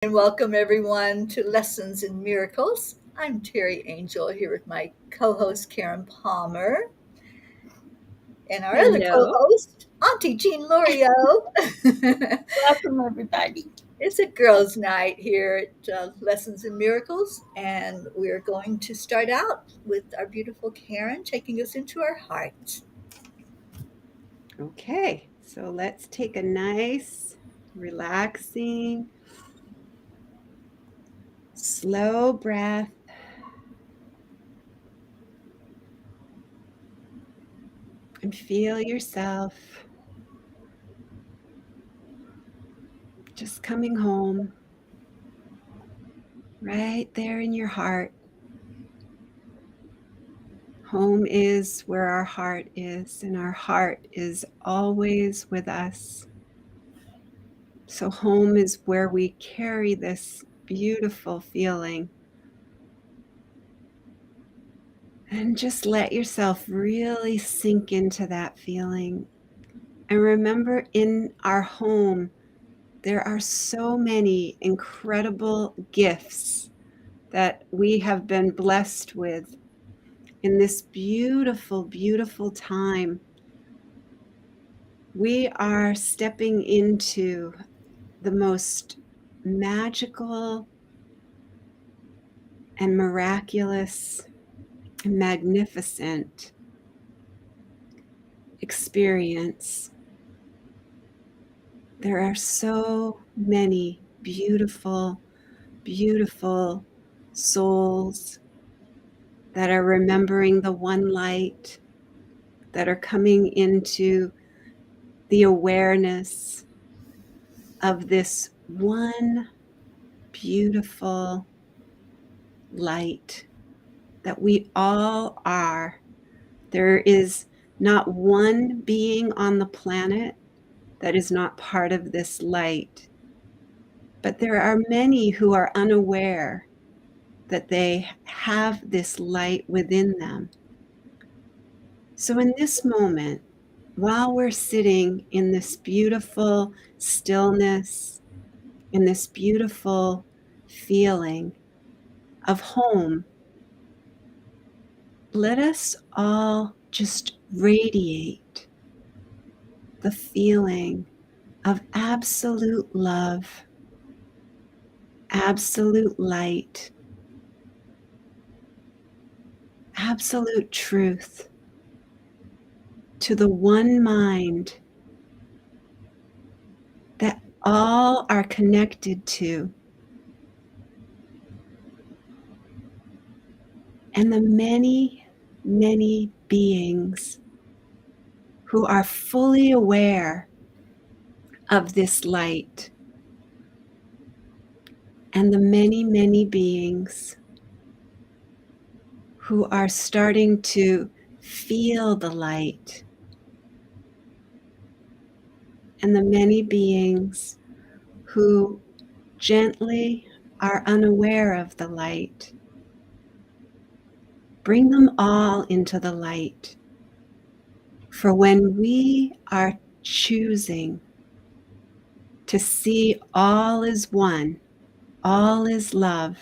And welcome everyone to Lessons in Miracles. I'm Teri Angel here with my co-host Karen Palmer and our other Hello. co-host, Auntie Jean Lorio. Welcome, everybody. It's a girls' night here at Lessons in Miracles, and we're going to start out with our beautiful Karen taking us into our hearts. Okay, so let's take a nice, relaxing, slow breath. And feel yourself just coming home, right there in your heart. Home is where our heart is, and our heart is always with us. So home is where we carry this beautiful feeling. And just let yourself really sink into that feeling. And remember, in our home, there are so many incredible gifts that we have been blessed with in this beautiful, beautiful time. We are stepping into the most magical and miraculous and magnificent experience. There are so many beautiful, beautiful souls that are remembering the one light, that are coming into the awareness of this one beautiful light that we all are. There is not one being on the planet that is not part of this light, but there are many who are unaware that they have this light within them. So in this moment, while we're sitting in this beautiful stillness, in this beautiful feeling of home, let us all just radiate the feeling of absolute love, absolute light, absolute truth to the one mind that all are connected to, and the many, many beings who are fully aware of this light, and the many, many beings who are starting to feel the light, and the many beings who gently are unaware of the light. Bring them all into the light. For when we are choosing to see all is one, all is love,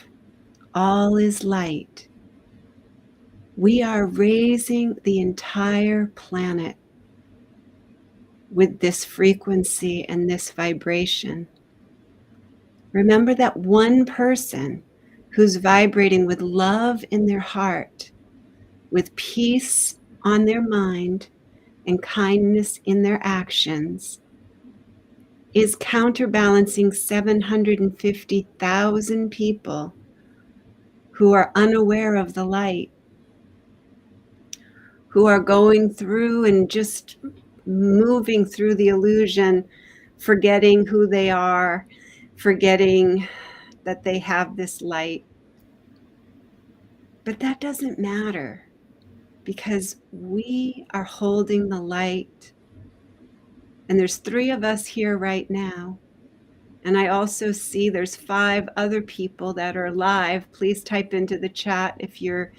all is light, we are raising the entire planet with this frequency and this vibration. Remember that one person who's vibrating with love in their heart, with peace on their mind, and kindness in their actions, is counterbalancing 750,000 people who are unaware of the light, who are going through and just moving through the illusion, forgetting who they are, forgetting that they have this light. But that doesn't matter, because we are holding the light. And there's 3 of us here right now. And I also see there's 5 other people that are live. Please type into the chat if you're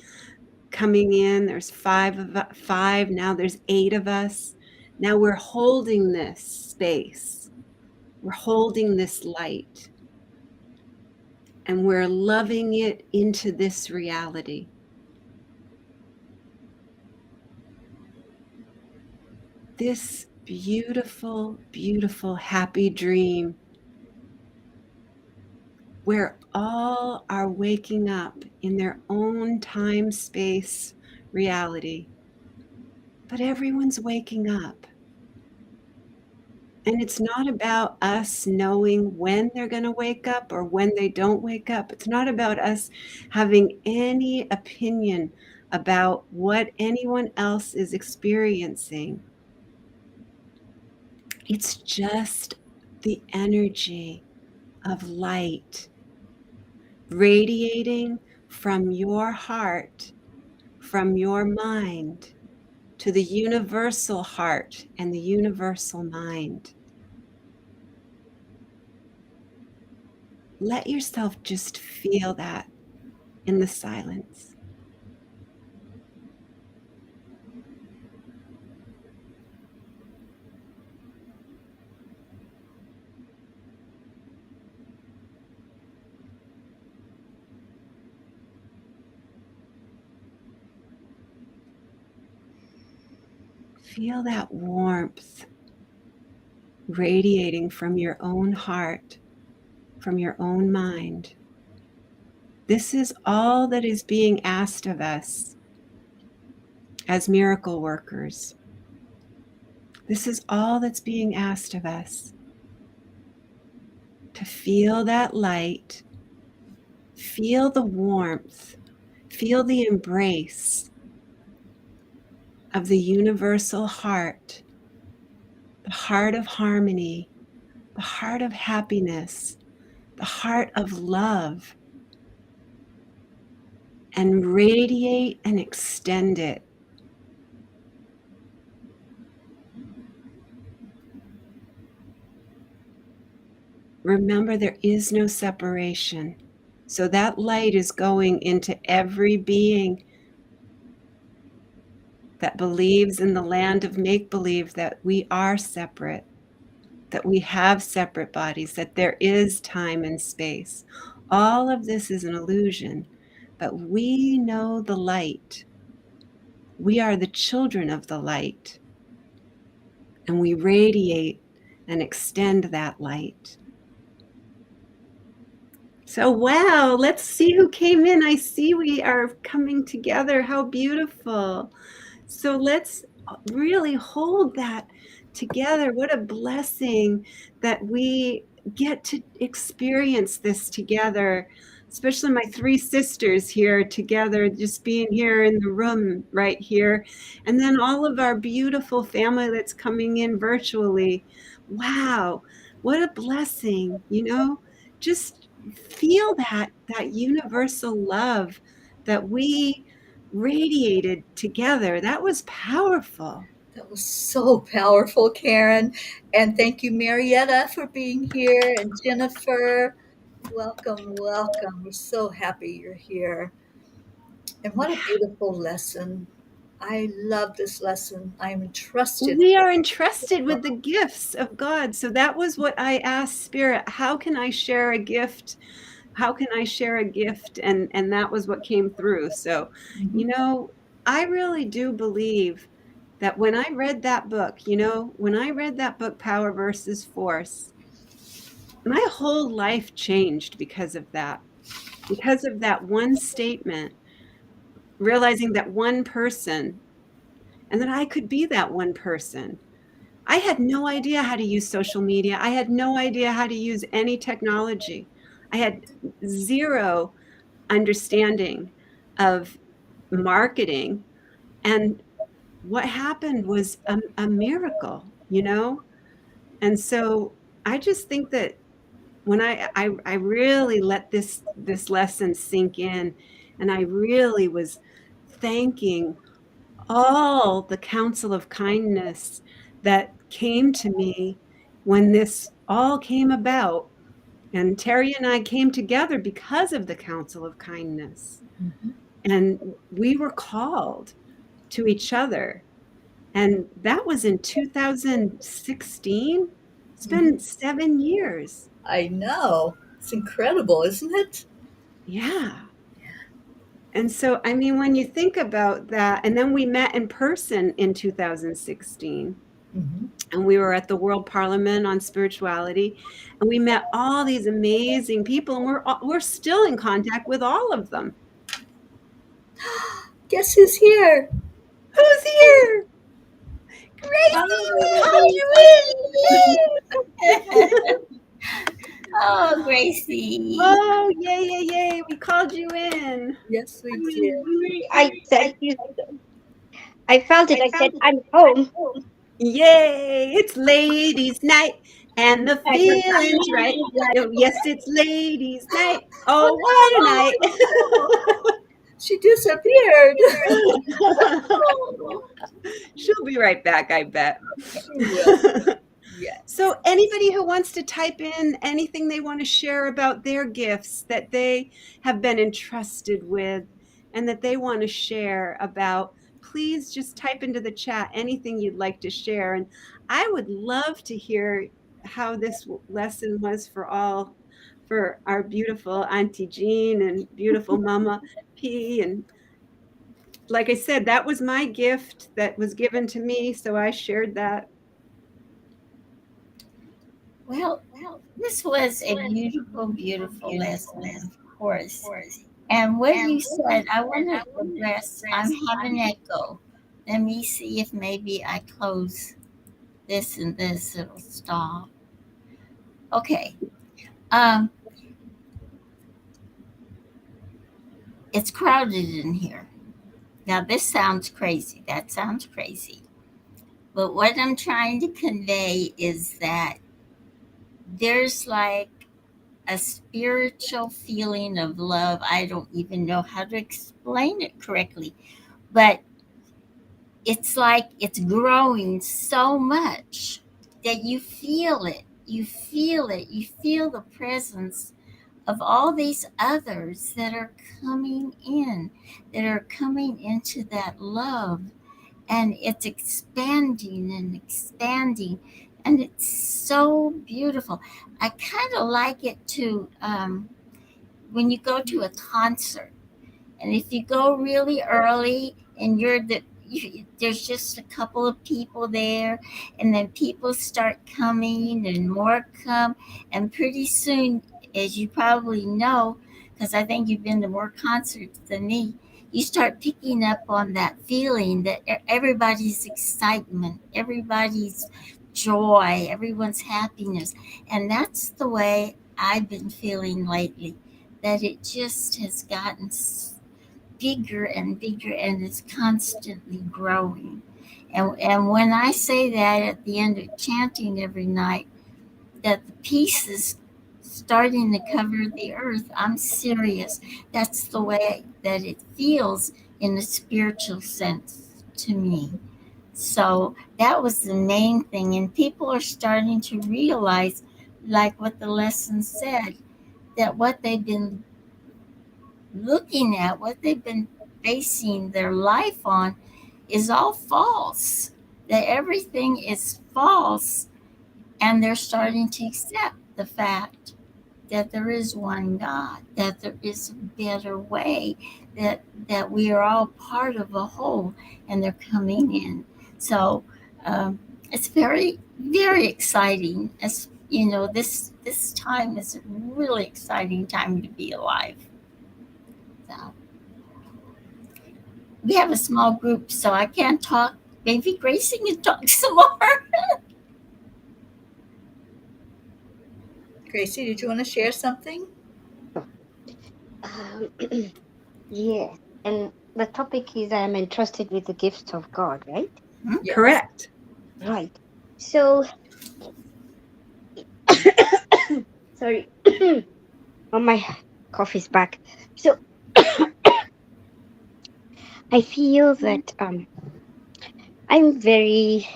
coming in. There's 5, now there's 8 of us. Now we're holding this space. We're holding this light. and we're loving it into this reality. This beautiful, beautiful, happy dream where all are waking up in their own time space reality. But everyone's waking up. And it's not about us knowing when they're going to wake up or when they don't wake up. It's not about us having any opinion about what anyone else is experiencing. It's just the energy of light radiating from your heart, from your mind, to the universal heart and the universal mind. Let yourself just feel that in the silence. Feel that warmth radiating from your own heart, from your own mind. This is all that is being asked of us as miracle workers. This is all that's being asked of us. To feel that light, feel the warmth, feel the embrace of the universal heart, the heart of harmony, the heart of happiness, the heart of love, and radiate and extend it. Remember, there is no separation. So that light is going into every being that believes in the land of make-believe that we are separate, that we have separate bodies, that there is time and space. All of this is an illusion, but we know the light. We are the children of the light, and we radiate and extend that light. So, wow, let's see who came in. I see we are coming together. How beautiful. So let's really hold that together. What a blessing that we get to experience this together, especially my three sisters here together, just being here in the room right here. And then all of our beautiful family that's coming in virtually. Wow, what a blessing, just feel that universal love that we radiated together. That was powerful. That was so powerful, Karen. And thank you, Marietta, for being here, and Jennifer. Welcome, welcome. We're so happy you're here. And what a beautiful lesson. I love this lesson. I am entrusted. We are entrusted with the gifts of God. So that was what I asked Spirit. How can I share a gift? How can I share a gift? And that was what came through. So, Mhm. I really do believe that when I read that book, Power versus Force, my whole life changed because of that one statement, realizing that one person, and that I could be that one person. I had no idea how to use social media. I had no idea how to use any technology. I had zero understanding of marketing. And what happened was a miracle, And so I just think that when I really let this lesson sink in, and I really was thanking all the counsel of kindness that came to me when this all came about. And Teri and I came together because of the counsel of kindness. Mhm. And we were called to each other. And that was in 2016. It's been Mhm. 7 years. I know. It's incredible, isn't it? Yeah. And so, I mean, when you think about that, and then we met in person in 2016, Mm-hmm. and we were at the World Parliament on Spirituality, and we met all these amazing people, and we're still in contact with all of them. Guess who's here? Who's here? Gracie, we called Oh, you oh, in. Gracie. Oh, yay, yay, yay. We called you in. Yes, we did. I said you. I felt it. I said I'm home. Yay, it's ladies' night and the I don't feeling's right. Oh, yes, it's ladies' night. Oh, what a night. She disappeared. She'll be right back, I bet. She will. Yes. So, anybody who wants to type in anything they want to share about their gifts that they have been entrusted with and that they want to share about, please just type into the chat anything you'd like to share. And I would love to hear how this lesson was for our beautiful Auntie Jean and beautiful Mama P. And like I said, that was my gift that was given to me. So I shared that. Well, this was a beautiful, beautiful lesson, of course. And what you said, I want to address. I'm having echo. Let me see if maybe I close this and this, it'll stop. Okay. Um, it's crowded in here. Now, this sounds crazy. That sounds crazy. But what I'm trying to convey is that there's like a spiritual feeling of love. I don't even know how to explain it correctly, but it's like it's growing so much that you feel it. You feel it. You feel the presence of all these others that are coming in, that are coming into that love, and it's expanding and expanding, and it's so beautiful. I kind of like it to when you go to a concert, and if you go really early and there's just a couple of people there, and then people start coming and more come, and pretty soon, as you probably know, because I think you've been to more concerts than me, you start picking up on that feeling that everybody's excitement, everybody's joy, everyone's happiness. And that's the way I've been feeling lately, that it just has gotten bigger and bigger, and it's constantly growing. And when I say that at the end of chanting every night, that the peace is starting to cover the earth, I'm serious. That's the way that it feels in a spiritual sense to me. So that was the main thing. And people are starting to realize, like what the lesson said, that what they've been looking at, what they've been basing their life on, is all false. That everything is false, and they're starting to accept the fact that there is one God, that there is a better way, that we are all part of a whole, and they're coming in. So it's very, very exciting. As you know, this time is a really exciting time to be alive. So we have a small group, so I can't talk. Maybe Gracie can talk some more. Gracie, did you want to share something? Um, yes, and the topic is I am entrusted with the gifts of God, right? Yes. Correct. Right. So, sorry, oh, my cough is back. So, I feel that I'm very,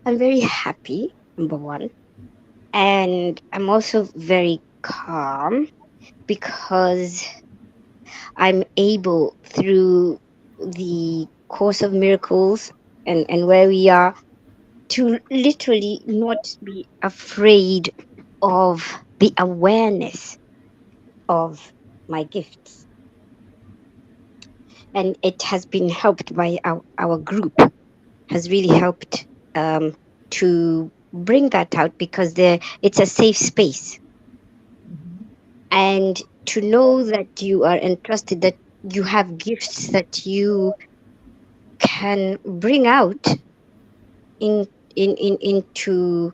I'm very happy. Number one, and I'm also very calm because I'm able through the course of miracles and where we are to literally not be afraid of the awareness of my gifts. And it has been helped by our group, has really helped to bring that out, because it's a safe space. Mhm. And to know that you are entrusted, that you have gifts that you can bring out in into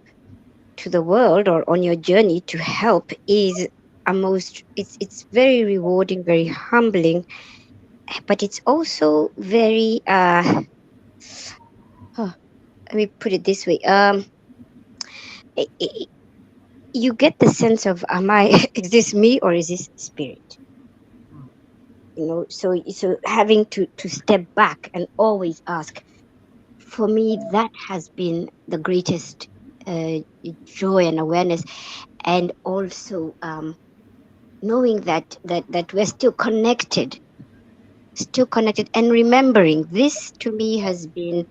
to the world, or on your journey to help, is a most, it's very rewarding, very humbling, but it's also very oh, let me put it this way. I I you get the sense of, am I is this me or is this spirit? So having to step back and always ask. For me, that has been the greatest uh, joy and awareness. And also knowing that we're still connected, and remembering this, to me, has been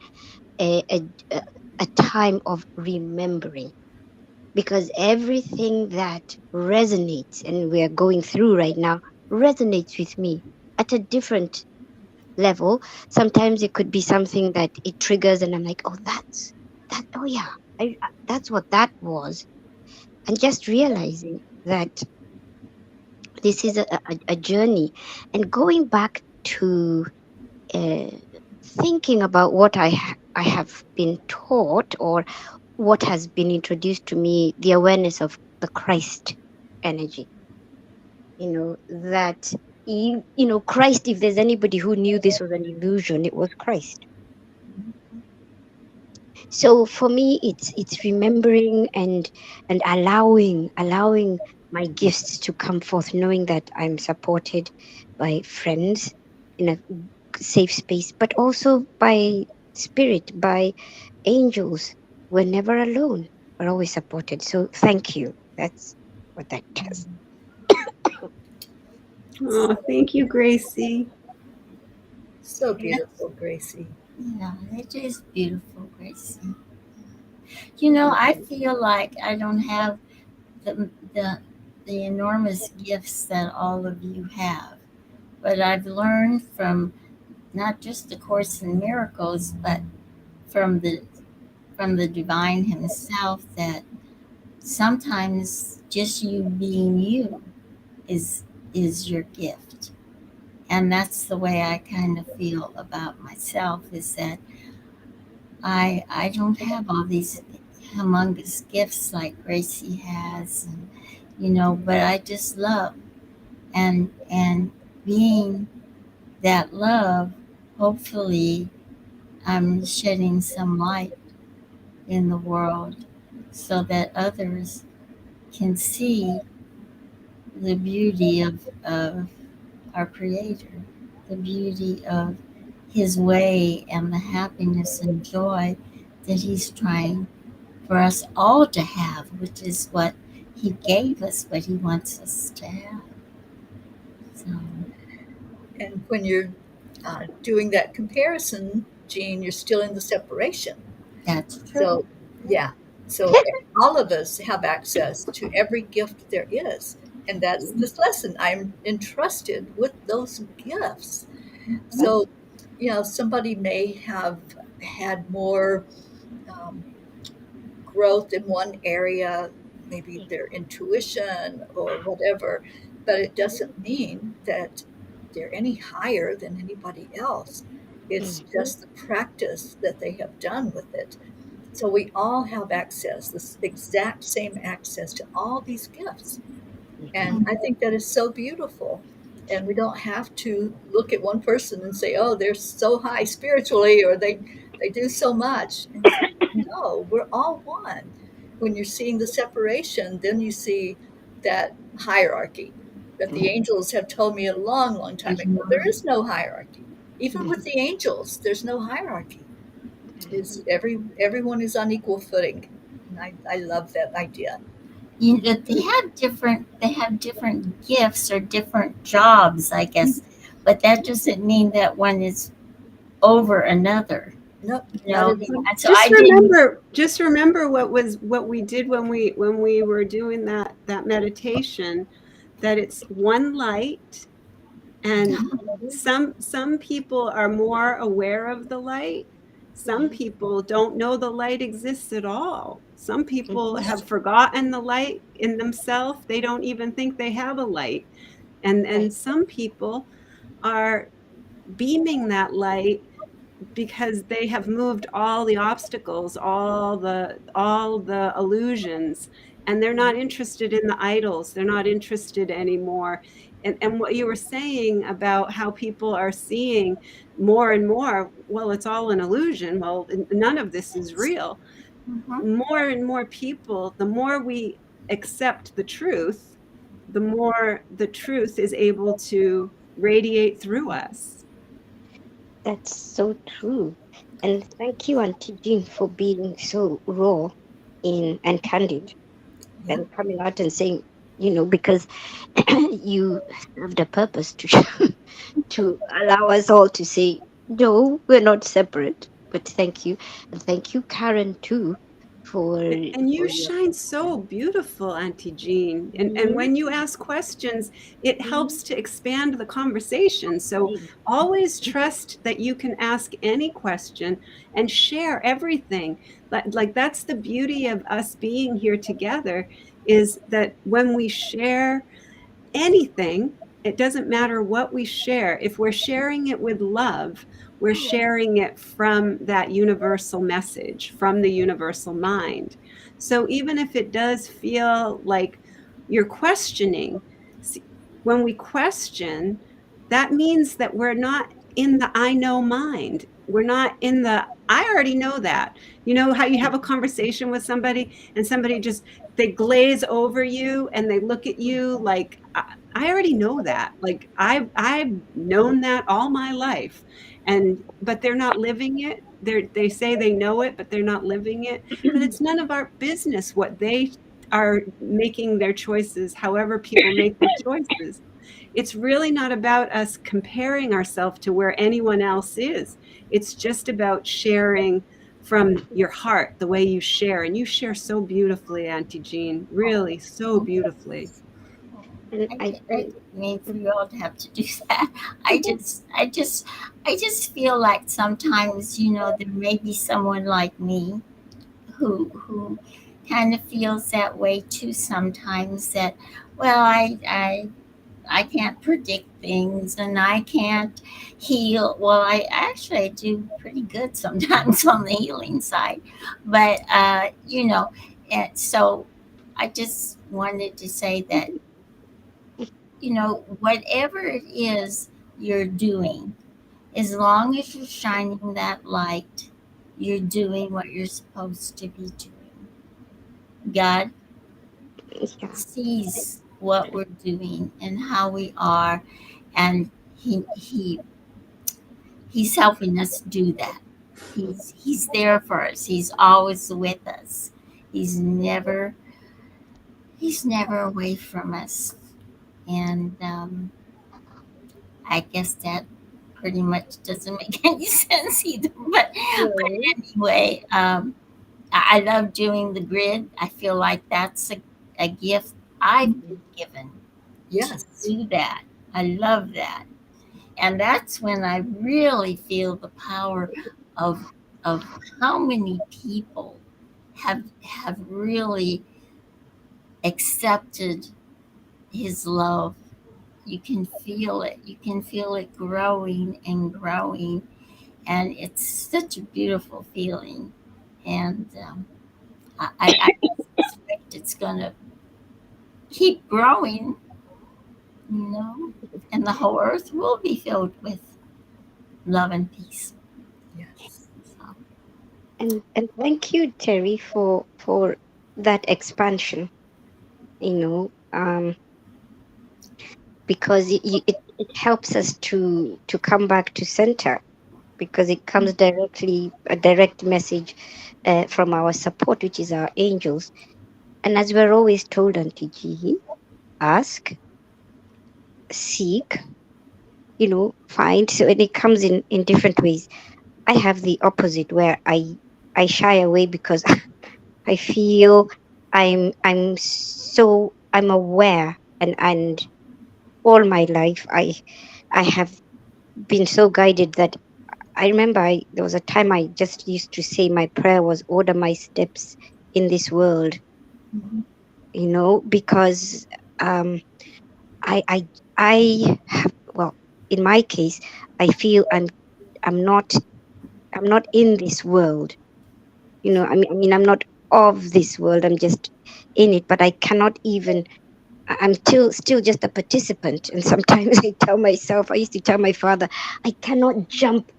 a, a, a a time of remembering, because everything that resonates and we are going through right now resonates with me at a different level. Sometimes it could be something that it triggers, and I'm like, oh, that's that. Oh, yeah, that's what that was. And just realizing that this is a journey, and going back to uh, thinking about what I have been taught, or what has been introduced to me, the awareness of the Christ energy. That Christ, if there's anybody who knew this was an illusion, it was Christ. So for me, it's remembering and allowing my gifts to come forth, knowing that I'm supported by friends in a safe space, but also by spirit, by angels. We're never alone. We're always supported. So thank you. That's what that does. Oh, thank you, Gracie. So Yeah, beautiful, Gracie. yeah, it is beautiful, Gracie. You know, I feel like I don't have the the the enormous gifts that all of you have, but I've learned from not just the Course in Miracles, but from the Divine Himself, that sometimes just you being you is is your gift. And that's the way I kind of feel about myself, is that I don't have all these humongous gifts like Gracie has, and, but I just love, and being that love, hopefully I'm shedding some light in the world so that others can see the beauty of our Creator, the beauty of His way, and the happiness and joy that He's trying for us all to have, which is what He gave us, what He wants us to have. So And when you're doing that comparison, Jean, you're still in the separation. that's true. So, yeah. So all of us have access to every gift there is. And that's this lesson. I'm entrusted with those gifts. So, somebody may have had more um, growth in one area, maybe their intuition or whatever, but it doesn't mean that they're any higher than anybody else. It's Mhm. just the practice that they have done with it. So we all have access, this exact same access to all these gifts. And I think that is so beautiful. And we don't have to look at one person and say, oh, they're so high spiritually, or they do so much. And it's like, no, we're all one. When you're seeing the separation, then you see that hierarchy that the angels have told me a long, long time ago. There is no hierarchy. Even with the angels, there's no hierarchy. Is everyone is on equal footing. And I love that idea. They have different gifts or different jobs, I guess, but that doesn't mean that one is over another. Nope, You not know, at all. and so Just I didn't. remember, what we did when we were doing that meditation, that it's one light, and some people are more aware of the light. Some people don't know the light exists at all. Some people have forgotten the light in themselves. They don't even think they have a light. And some people are beaming that light because they have moved all the obstacles, all the illusions, and they're not interested in the idols. They're not interested anymore. And what you were saying about how people are seeing more and more, well, it's all an illusion. Well, none of this is real. Mhm. More and more people, the more we accept the truth, the more the truth is able to radiate through us. That's so true. And thank you, Auntie Jean, for being so raw and candid Yeah. and coming out and saying, because you served a purpose to allow us all to say, no, we're not separate. But thank you. And thank you, Karen, too, for And you for your shine so beautiful, Auntie Jean. And Mhm, when you ask questions, it mhm. helps to expand the conversation. So always trust that you can ask any question and share everything. Like that's the beauty of us being here together, is that when we share anything, it doesn't matter what we share. If we're sharing it with love, we're sharing it from that universal message, from the universal mind. So even if it does feel like you're questioning, when we question, that means that we're not in the I know mind. We're not in the I already know that. You know how you have a conversation with somebody and somebody just they glaze over you and they look at you like I already know that. Like I've known that all my life, and but they're not living it. They say they know it, but they're not living it. But it's none of our business what they are making their choices. However, people make their choices. It's really not about us comparing ourselves to where anyone else is. It's just about sharing from your heart, the way you share. And you share so beautifully, Auntie Jean, really so beautifully. And I I think didn't mean for you all to have to do that. I just feel like sometimes, there may be someone like me who kind of feels that way too sometimes, that, well, I can't predict things and I can't heal. Well, I actually do pretty good sometimes on the healing side, but and so I just wanted to say that, whatever it is you're doing, as long as you're shining that light, you're doing what you're supposed to be doing. God yeah, sees what we're doing and how we are, and he's helping us do that. He's there for us. He's always with us. He's never he's never away from us. And I guess that pretty much doesn't make any sense either. But no, anyway, I love doing the grid. I feel like that's a gift I've been given to Yes. do that. I love that. And that's when I really feel the power of of how many people have really accepted his love. You can feel it. You can feel it growing and growing, and it's such a beautiful feeling. And I suspect it's gonna keep growing, and the whole earth will be filled with love and peace. Yes. So, and thank you, Terry, for that expansion. You know, because it helps us to come back to center, because it comes directly a direct message from our support, which is our angels. And as we're always told on TGE, ask, seek, find. So, and it comes in different ways. I have the opposite, where I shy away because I feel I'm aware. And all my life I have been so guided that I remember there was a time I just used to say my prayer was order my steps in this world, Mhm. because um, I I I have, well, in my case, I feel I'm not I'm not in this world. I mean, I'm not of this world. I'm just in it, but I cannot even. I'm still just a participant. And sometimes I tell myself, I used to tell my father, I cannot jump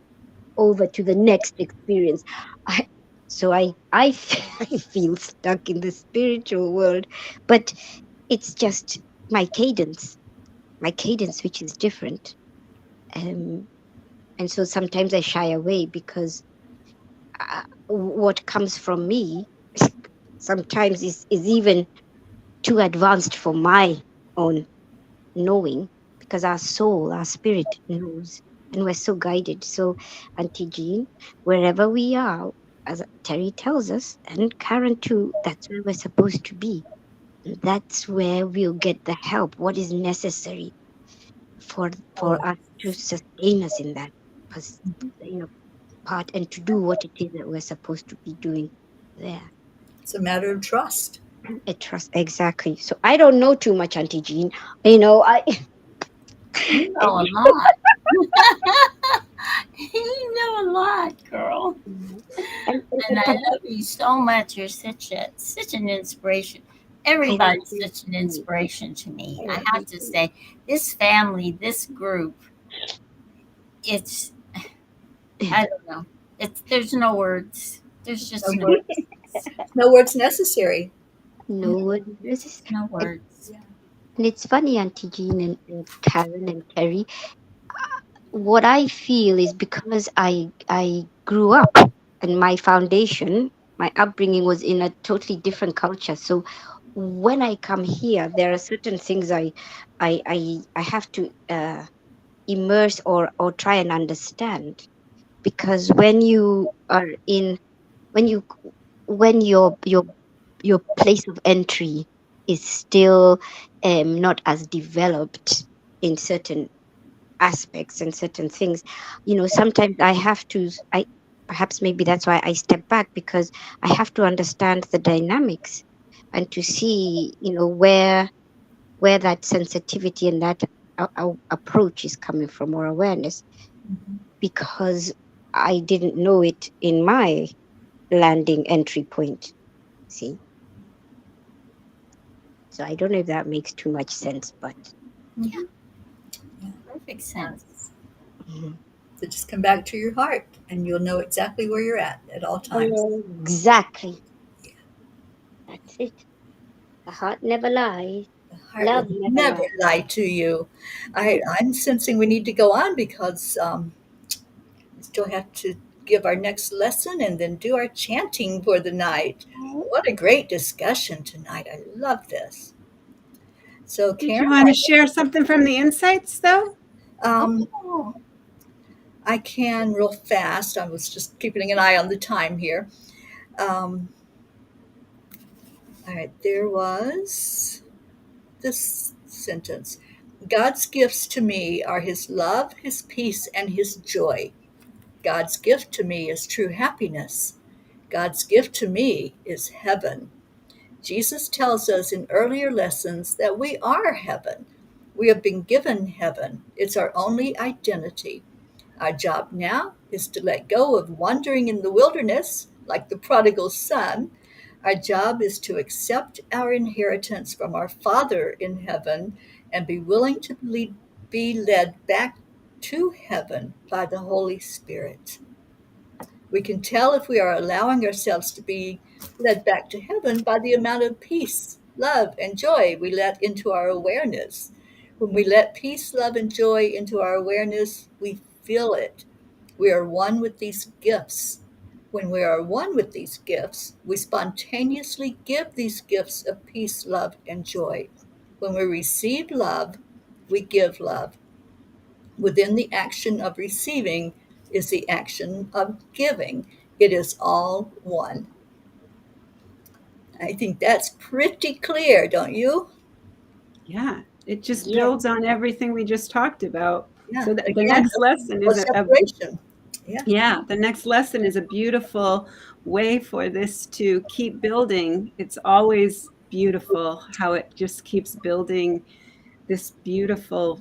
over to the next experience. I, so I I feel stuck in the spiritual world, but it's just my cadence, which is different. Um, and so sometimes I shy away because what comes from me sometimes is even too advanced for my own knowing, because our soul, our spirit knows, and we're so guided. So, Auntie Jean, wherever we are, as Terry tells us, and Karen too, that's where we're supposed to be. And that's where we'll get the help, what is necessary for Oh, for us to sustain us in that pos- part, and to do what it is that we're supposed to be doing there. it's a matter of trust. I trust, exactly. So I don't know too much, Auntie Jean. I You and, know a lot. You know a lot, girl. And and I perhaps love you so much. You're such an inspiration. I Everybody's feel such an inspiration to me. I Yeah. have to say, this family, this group, it's I don't know. It's there's no words. There's No just no words. No words necessary. no one there's uses. just no And, words. Yeah. and it's funny, Auntie Jean and Karen and Terry. What I feel is because I grew up, and my foundation, my upbringing was in a totally different culture. So when I come here, there are certain things I have to immerse or try and understand, because when you when your place of entry is still not as developed in certain aspects and certain things, sometimes I have to I perhaps maybe that's why I step back, because I have to understand the dynamics, and to see where that sensitivity and that approach is coming from, or awareness, Mhm. because I didn't know it in my landing entry point. See, so I don't know if that makes too much sense, but Yeah, Mhm. Yeah. perfect Yeah. sense. mhm. So just come back to your heart and you'll know exactly where you're at all times. Exactly, Yeah. that's it. The heart never lies. The heart Love will never never lies. lie to you. I'm sensing we need to go on because we still have to give our next lesson and then do our chanting for the night. What a great discussion tonight. I love this. So, Did Karen, you want to share something from the insights, though? um, Oh, I can real fast. I was just keeping an eye on the time here. Um, all right, there was this sentence: God's gifts to me are his love, his peace, and his joy. God's gift to me is true happiness. God's gift to me is heaven. Jesus tells us in earlier lessons that we are heaven. We have been given heaven. It's our only identity. Our job now is to let go of wandering in the wilderness like the prodigal son. Our job is to accept our inheritance from our Father in heaven and be willing to be led back to heaven by the Holy Spirit. We can tell if we are allowing ourselves to be led back to heaven by the amount of peace, love, and joy we let into our awareness. When we let peace, love, and joy into our awareness, we feel it. We are one with these gifts. When we are one with these gifts, we spontaneously give these gifts of peace, love, and joy. When we receive love, we give love. Within the action of receiving is the action of giving. It is all one. I think that's pretty clear, don't you? Yeah, It just Yeah. builds on everything we just talked about. Yeah. So the Again, next lesson no is separation. Yeah. yeah, the next lesson is a beautiful way for this to keep building. It's always beautiful how it just keeps building this beautiful,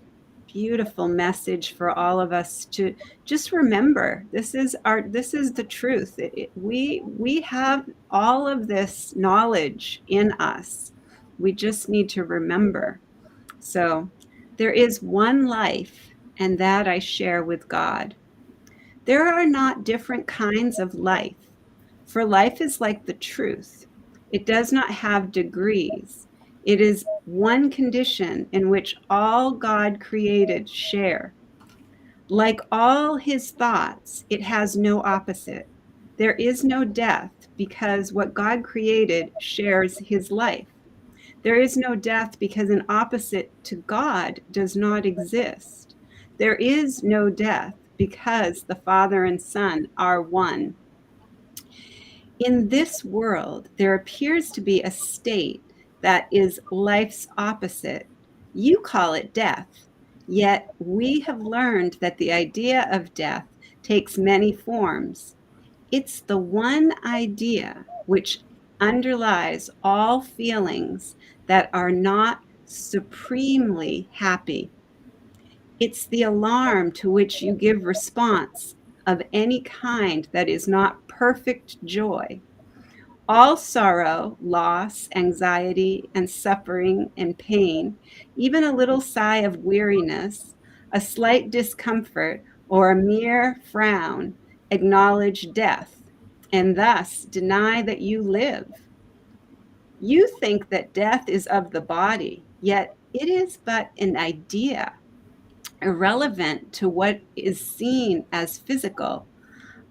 beautiful message for all of us to just remember. This is the truth. We have all of this knowledge in us. We just need to remember. So there is one life, and that I share with God. There are not different kinds of life, for life is like the truth. It does not have degrees. It is one condition in which all God created share. Like all his thoughts, it has no opposite. There is no death because what God created shares his life. There is no death because an opposite to God does not exist. There is no death because the Father and Son are one. In this world, there appears to be a state that is life's opposite. You call it death, yet we have learned that the idea of death takes many forms. It's the one idea which underlies all feelings that are not supremely happy. It's the alarm to which you give response of any kind that is not perfect joy. All sorrow, loss, anxiety, and suffering and pain, even a little sigh of weariness, a slight discomfort, or a mere frown, acknowledge death, and thus deny that you live. You think that death is of the body, yet it is but an idea, irrelevant to what is seen as physical.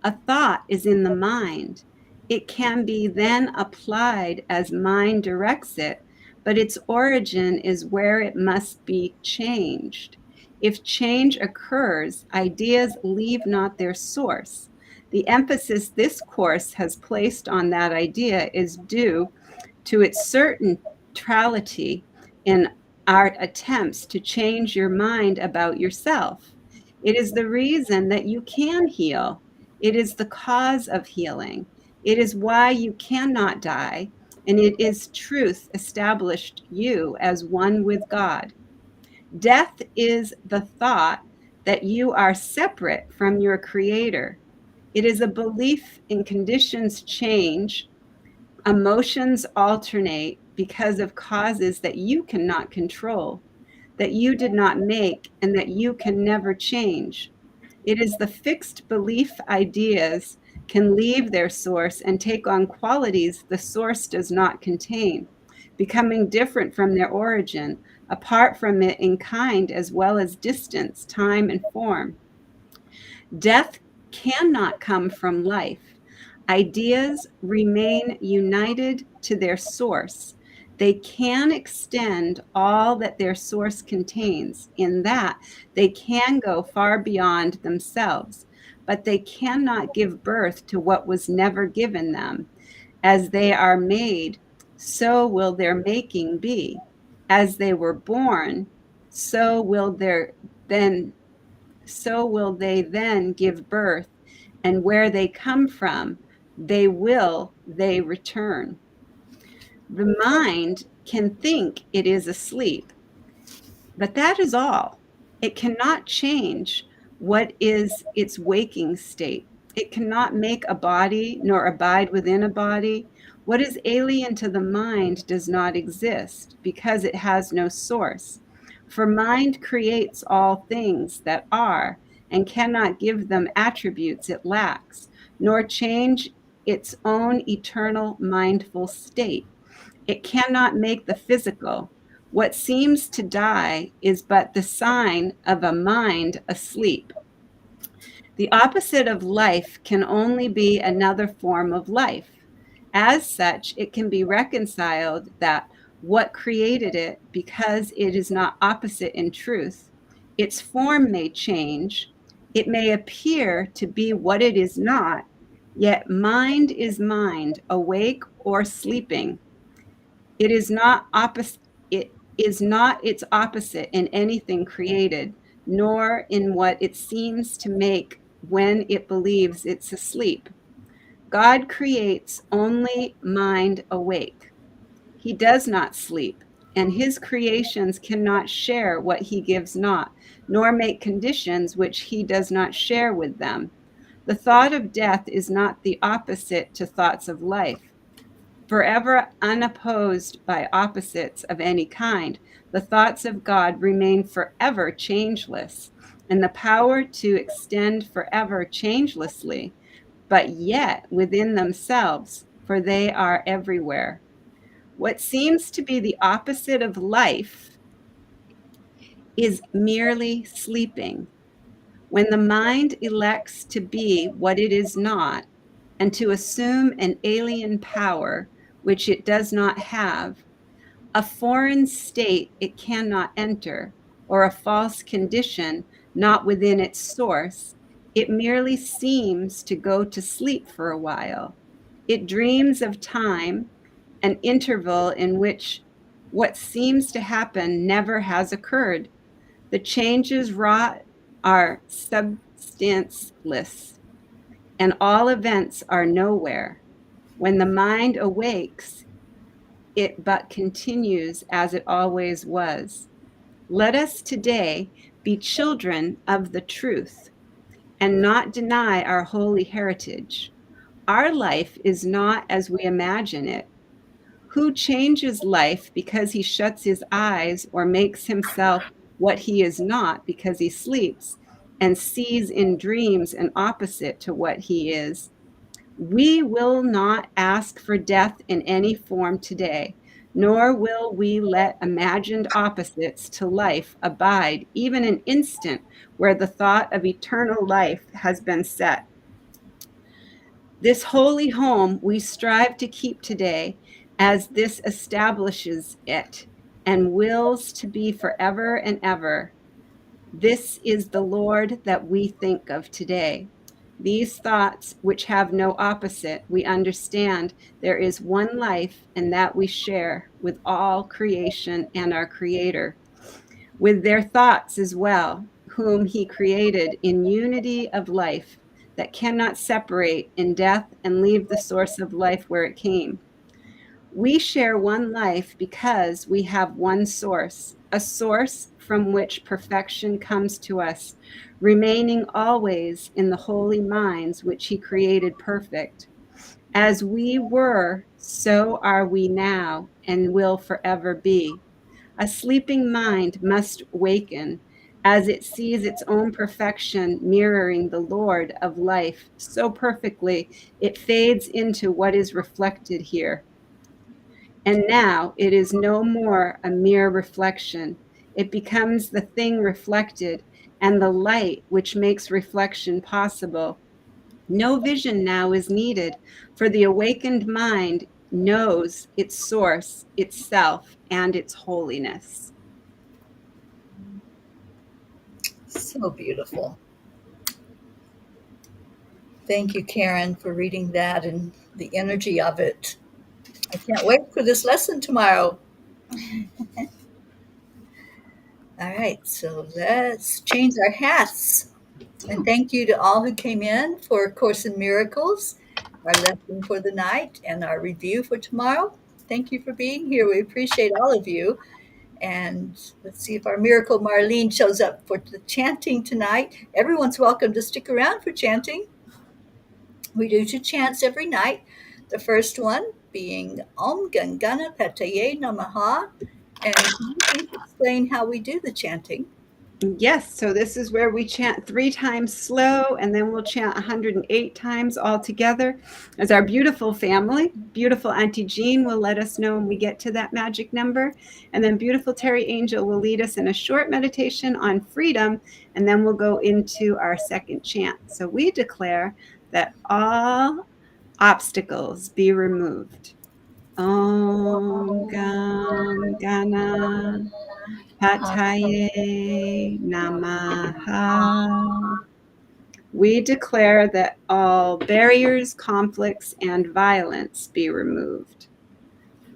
A thought is in the mind. It can be then applied as mind directs it, but its origin is where it must be changed. If change occurs, ideas leave not their source. The emphasis this course has placed on that idea is due to its centrality in our attempts to change your mind about yourself. It is the reason that you can heal. It is the cause of healing. It is why you cannot die, and it is truth established you as one with God. Death is the thought that you are separate from your Creator. It is a belief in conditions change. Emotions alternate because of causes that you cannot control, that you did not make, and that you can never change. It is the fixed belief ideas can leave their source and take on qualities the source does not contain, becoming different from their origin, apart from it in kind as well as distance, time, and form. Death cannot come from life. Ideas remain united to their source. They can extend all that their source contains, in that they can go far beyond themselves, but they cannot give birth to what was never given them. As they are made, so will their making be. As they were born, so will their then so will they then give birth, and where they come from, they return. The mind can think it is asleep, but that is all. It cannot change what is its waking state. It cannot make a body nor abide within a body. What is alien to the mind does not exist because it has no source. For mind creates all things that are and cannot give them attributes it lacks, nor change its own eternal mindful state. It cannot make the physical. What seems to die is but the sign of a mind asleep. The opposite of life can only be another form of life. As such, it can be reconciled that what created it, because it is not opposite in truth, its form may change, it may appear to be what it is not, yet mind is mind, awake or sleeping. It is not opposite. is not its opposite in anything created, nor in what it seems to make when it believes it's asleep. God creates only mind awake. He does not sleep, and his creations cannot share what he gives not, nor make conditions which he does not share with them. The thought of death is not the opposite to thoughts of life. Forever unopposed by opposites of any kind, the thoughts of God remain forever changeless, and the power to extend forever changelessly, but yet within themselves, for they are everywhere. What seems to be the opposite of life is merely sleeping. When the mind elects to be what it is not and to assume an alien power which it does not have, a foreign state it cannot enter, or a false condition not within its source, it merely seems to go to sleep for a while. It dreams of time, an interval in which what seems to happen never has occurred. The changes wrought are substanceless, and all events are nowhere. When the mind awakes, it but continues as it always was. Let us today be children of the truth and not deny our holy heritage. Our life is not as we imagine it. Who changes life because he shuts his eyes or makes himself what he is not because he sleeps and sees in dreams an opposite to what he is? We will not ask for death in any form today, nor will we let imagined opposites to life abide even an instant where the thought of eternal life has been set. This holy home we strive to keep today as this establishes it and wills to be forever and ever. This is the Lord that we think of today. These thoughts, which have no opposite, we understand there is one life and that we share with all creation and our Creator, with their thoughts as well, whom he created in unity of life that cannot separate in death and leave the source of life where it came. We share one life because we have one source, a source from which perfection comes to us, remaining always in the holy minds which he created perfect. As we were, so are we now and will forever be. A sleeping mind must waken as it sees its own perfection mirroring the Lord of life so perfectly it fades into what is reflected here. And now it is no more a mere reflection. It becomes the thing reflected and the light which makes reflection possible. No vision now is needed, for the awakened mind knows its source, itself, and its holiness. So beautiful. Thank you, Karen, for reading that and the energy of it. I can't wait for this lesson tomorrow. All right, so let's change our hats. And thank you to all who came in for A Course in Miracles, our lesson for the night, and our review for tomorrow. Thank you for being here. We appreciate all of you. And let's see if our miracle Marlene shows up for the chanting tonight. Everyone's welcome to stick around for chanting. We do two chants every night. The first one being Om Gam Ganapataye Namaha. And can you please explain how we do the chanting? Yes, so this is where we chant 3 times slow, and then we'll chant 108 times all together as our beautiful family. Beautiful Auntie Jean will let us know when we get to that magic number. And then beautiful Teri Angel will lead us in a short meditation on freedom, and then we'll go into our second chant. So we declare that all obstacles be removed. Om Gam Ganapataye Namaha. We declare that all barriers, conflicts, and violence be removed.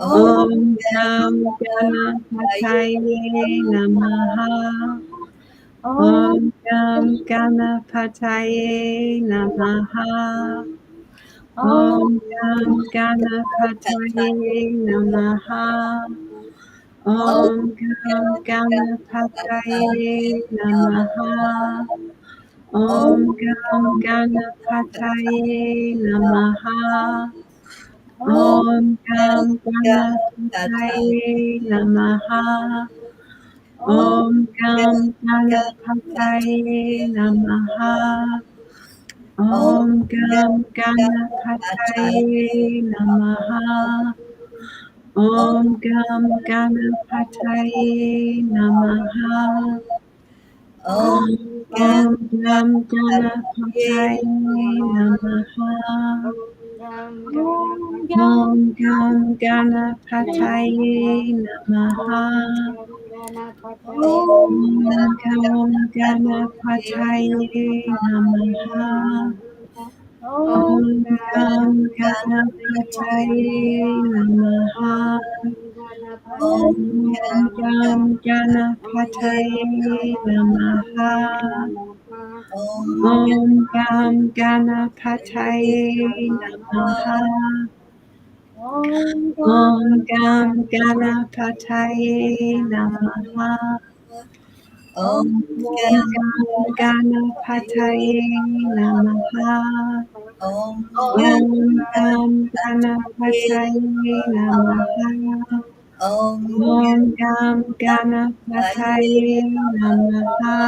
Om Om Gam Ganapataye Ganapataye Namaha. Namaha. Om Om Gam Ganapataye Namaha. Om Om Gam Ganapataye Namaha. Om Om Gam Ganapataye Namaha. Om Om Gam Ganapataye Namaha. Om Om Gam Ganapataye Ganapataye Namaha. Om Om Gam Ganapataye Ganapataye Namaha. Om Om Gam Ganapataye Ganapataye Namaha. Om Gam Ganapataye Namaha. Om Om Gam Ganapataye Ganapataye Namaha. Om Gam Om Gam Ganapataye Ganapataye Namaha. Om Om Gam Ganapataye Ganapataye Namaha. Om Om Gam Ganapataye Namaha. Om Om Gam Ganapataye Namaha. Om Om Gam Ganapataye Namaha. Om Gam Ganapataye Namaha. Om Om Gam Ganapataye Namaha. Om Om Gam Ganapataye Namaha. Om Om Gam Ganapataye Namaha.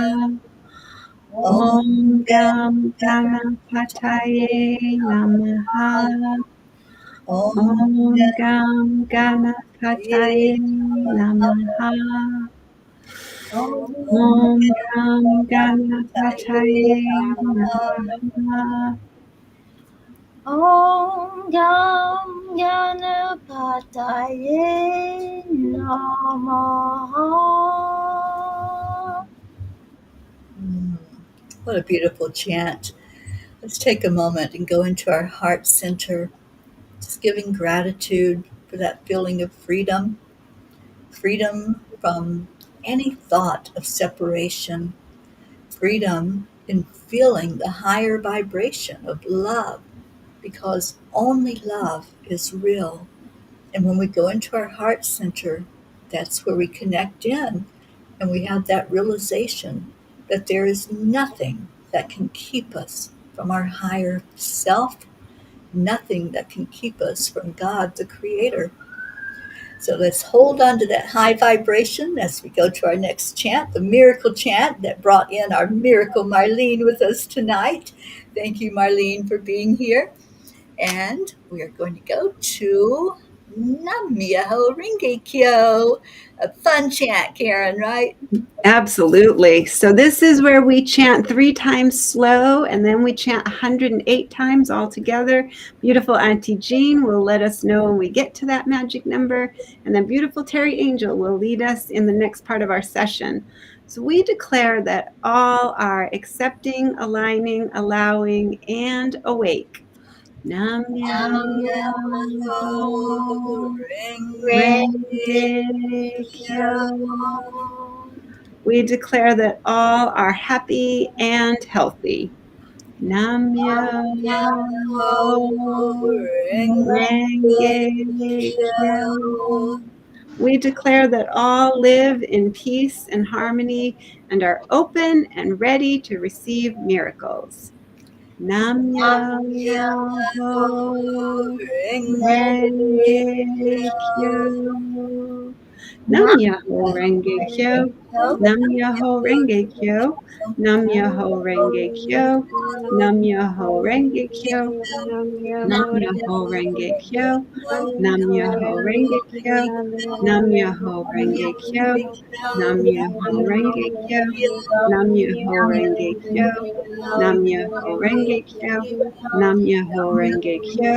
Om Om Gam Ganapataye Namaha. Om Om Gam Ganapataye Namaha. Om Gam Ganapataye Namaha. Om Gam Ganapataye Namaha. What a beautiful chant. Let's take a moment and go into our heart center, just giving gratitude for that feeling of freedom, freedom from any thought of separation, freedom in feeling the higher vibration of love, because only love is real. And when we go into our heart center, that's where we connect in and we have that realization that there is nothing that can keep us from our higher self, nothing that can keep us from God, the Creator. So let's hold on to that high vibration as we go to our next chant, the miracle chant that brought in our miracle Marlene with us tonight. Thank you, Marlene, for being here. And we are going to go to Nam Myoho Renge Kyo. A fun chant, Karen, right? Absolutely. So this is where we chant 3 times slow, and then we chant 108 times all together. Beautiful Auntie Jean will let us know when we get to that magic number, and then beautiful Teri Angel will lead us in the next part of our session. So we declare that all are accepting, aligning, allowing, and awake. Nam Nam Myoho Myoho Renge Renge Kyo. Kyo. We declare that all are happy and healthy. Nam Myoho Renge Kyo. We declare that all live in peace and harmony and are open and ready to receive miracles. Nam Myoho Renge Kyo. Nam Myoho Renge Kyo. Nam Myoho Renge Kyo. Nam Myoho Renge Kyo. Nam Myoho Renge Kyo. Nam Myoho Renge Kyo. Nam Myoho Renge Kyo. Nam Myoho Renge Kyo. Nam Myoho Renge Kyo. Nam Myoho Renge Kyo. Nam Myoho Renge Kyo. Nam Myoho Renge Kyo.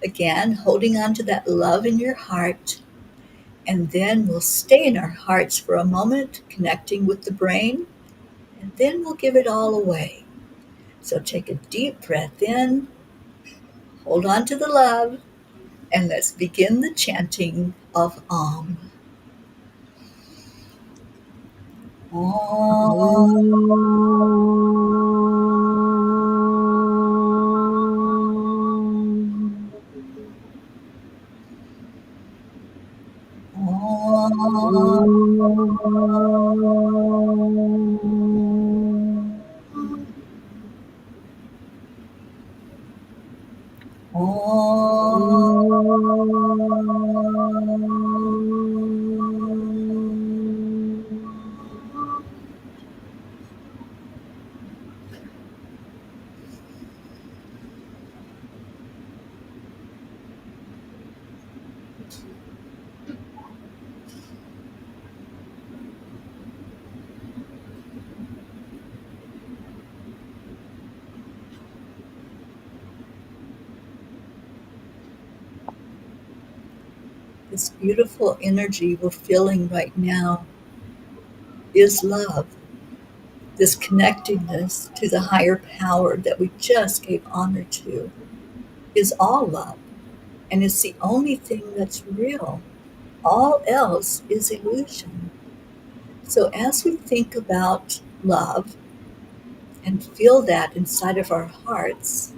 Again, holding on to that love in your heart. And then we'll stay in our hearts for a moment, connecting with the brain. And then we'll give it all away. So take a deep breath in, hold on to the love, and let's begin the chanting of Om. Om. This beautiful energy we're feeling right now is love. This connectedness to the higher power that we just gave honor to is all love. And it's the only thing that's real. All else is illusion. So as we think about love and feel that inside of our hearts,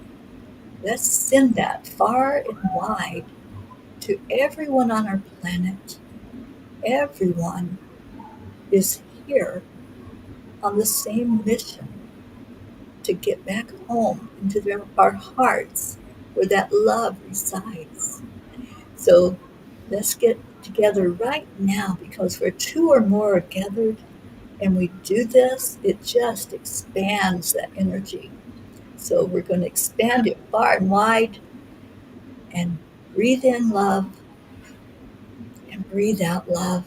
let's send that far and wide to everyone on our planet. Everyone is here on the same mission to get back home into our hearts where that love resides. So let's get together right now, because where two or more are gathered and we do this, it just expands that energy. So we're going to expand it far and wide and breathe in love and breathe out love.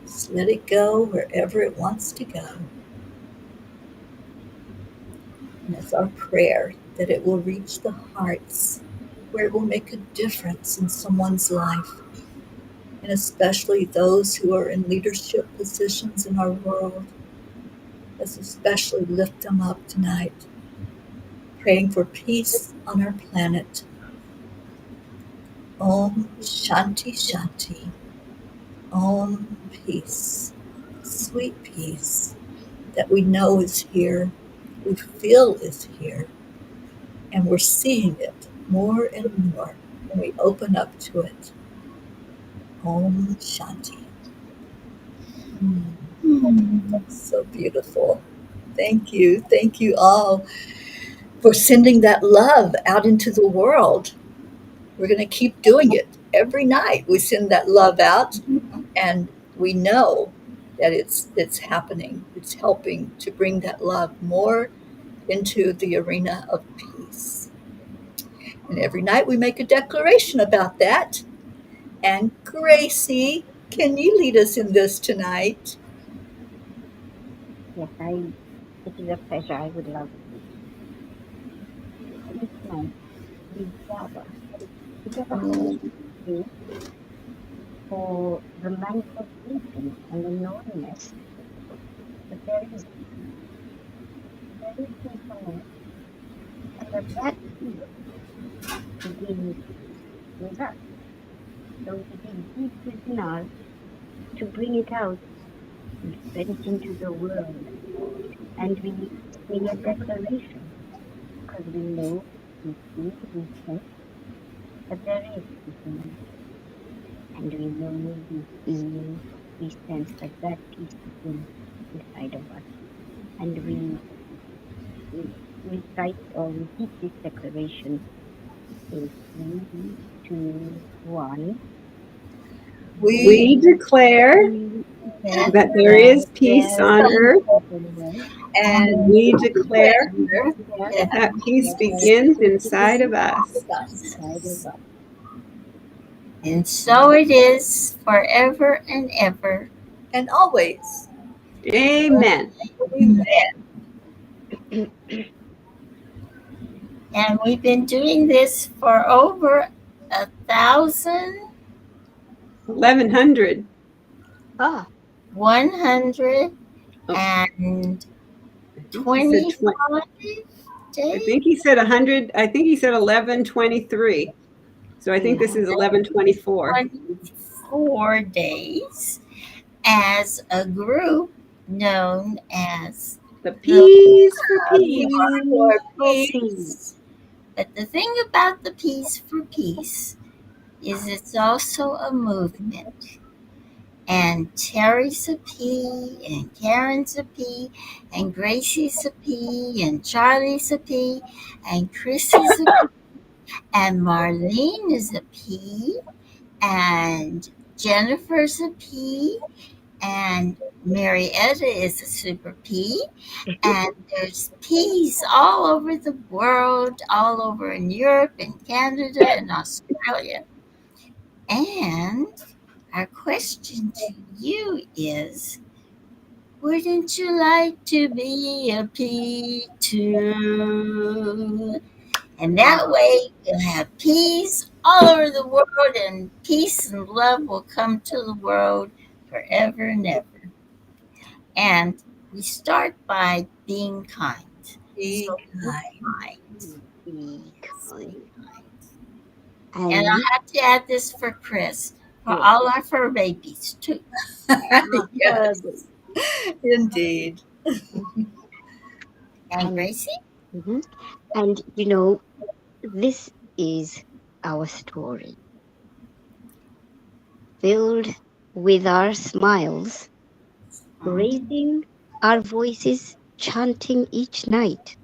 Just let it go wherever it wants to go. And it's our prayer that it will reach the hearts where it will make a difference in someone's life, and especially those who are in leadership positions in our world. Let's especially lift them up tonight, praying for peace on our planet. Om Shanti Shanti. Om Peace. Sweet peace that we know is here, we feel is here, and we're seeing it more and more when we open up to it. Om Shanti. So beautiful. Thank you. Thank you all for sending that love out into the world. We're going to keep doing it every night. We send that love out, and we know that it's happening. It's helping to bring that love more into the arena of peace. And every night we make a declaration about that. And Gracie, can you lead us in this tonight? Yes, it is a pleasure. I would love to. Each night we gather together for the manifestation and the knowingness that there is infinite, and that peace begins with us. So we dig deep within us to bring it out and spread it into the world. And we say a declaration, because we know, we feel, we sense that there is peace. And we know, we feel, we sense that that peace is inside of us. And we recite or repeat this declaration in 3, 2, 1. We declare that there is peace on earth, and we declare that peace begins inside of us. And so it is forever and ever. And always. Amen. Amen. And we've been doing this for over 1,000, 1100. Ah, 125 Oh, I think he said days. I think he said 100. I think he said 1123. So I think this is 1124. 24 days as a group known as The the Peace for Peace. Peace peace for for peace. peace. But the thing about the Peace for Peace is it's also a movement. And Terry's a P, and Karen's a P, and Gracie's a P, and Charlie's a P, and Chrissy's a P, and Marlene is a P, and Jennifer's a P, and Marietta is a super P, and there's P's all over the world, all over in Europe and Canada and Australia. And our question to you is, wouldn't you like to be a P too? And that way you'll have peace all over the world, and peace and love will come to the world forever and ever. And we start by being kind. Be So be kind. kind. Be Be kind. kind. And And I have to add this for Chris, for yes, all our fur babies too. Yes, further. indeed. And And Gracie? mhm. And you know, this is our story, filled with our smiles, Mhm. raising our voices, chanting each night.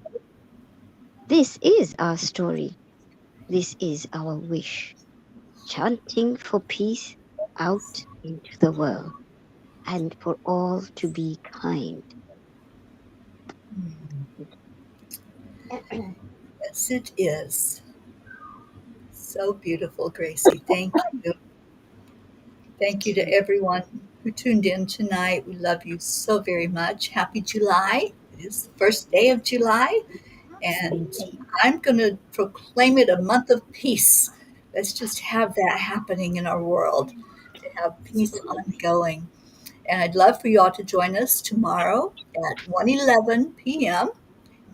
This is our story. This is our wish, chanting for peace out into the world and for all to be kind. Yes, it is. So beautiful, Gracie. Thank you. Thank you to everyone who tuned in tonight. We love you so very much. Happy July. It is the first day of July, and Absolutely. I'm going to proclaim it a month of peace. Let's just have that happening in our world, to have peace Absolutely. ongoing. And I'd love for you all to join us tomorrow at 1:11 p.m.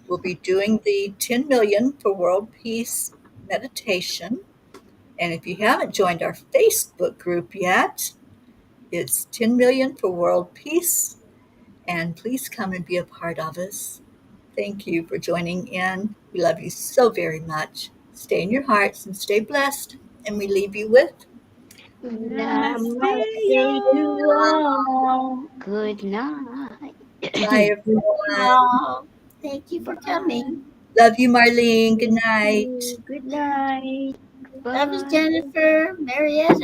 We'll be doing the 10 million for world peace meditation. And if you haven't joined our Facebook group yet, it's 10 million for world peace. And please come and be a part of us. Thank you for joining in. We love you so very much. Stay in your hearts and stay blessed. And we leave you with Namaste, Namaste to y'all. all. Good night. bye, everyone. Oh, thank you for coming. Love you, Marlene. Good Thank night. you. Good night. Love you, Bye. Jennifer, Marietta.